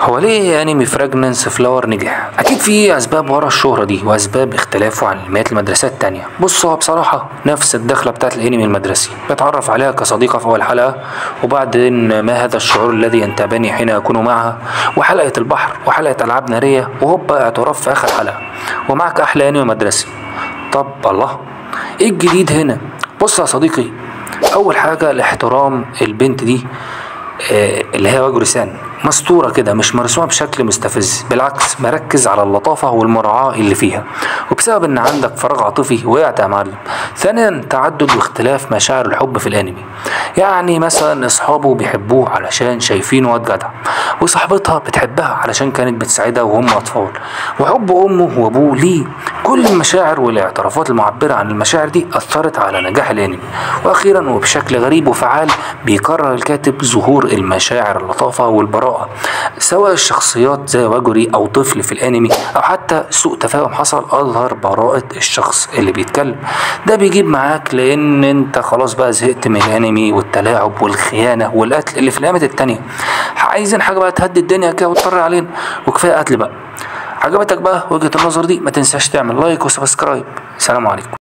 هو ليه انمي فراجنانس فلاور نجح؟ اكيد في اسباب ورا الشهرة دي واسباب اختلافه عن انميات المدرسات التانية. بص، هو بصراحة نفس الدخلة بتاعت الانمي المدرسي، بتعرف عليها كصديقة في اول حلقة، وبعدين ما هذا الشعور الذي ينتابني حين اكون معها، وحلقة البحر، وحلقة العاب نارية، وهوبا اعتراف في اخر حلقة، ومعك احلى انمي مدرسي. طب الله، ايه الجديد هنا؟ بص يا صديقي، اول حاجة الاحترام. البنت دي اللي هي واجوري-سان مستورة كده، مش مرسومة بشكل مستفز، بالعكس مركز على اللطافة والمراعاة اللي فيها، وبسبب ان عندك فراغ عاطفي وقعت يا معلم. ثانيا تعدد واختلاف مشاعر الحب في الانمي، يعني مثلا اصحابه بيحبوه علشان شايفينه واد جدع، وصاحبتها بتحبها علشان كانت بتساعدها وهم اطفال، وحب امه وابوه ليه. كل المشاعر والاعترافات المعبرة عن المشاعر دي اثرت على نجاح الانمي. واخيرا وبشكل غريب وفعال بيكرر الكاتب ظهور المشاعر، اللطافة والبراءة، سواء الشخصيات زي واجوري او طفل في الانمي، او حتى سوء تفاهم حصل اظهر براءة الشخص اللي بيتكلم. ده بيجيب معاك لان انت خلاص بقى زهقت من الانمي والتلاعب والخيانة والقتل اللي في الانميات التانية، عايزين حاجة بقى تهدي الدنيا كده وتطر علينا، وكفاية قتل بقى. عجبتك بقى وجهة النظر دي؟ ما تنساش تعمل لايك وسبسكرايب. سلام عليكم.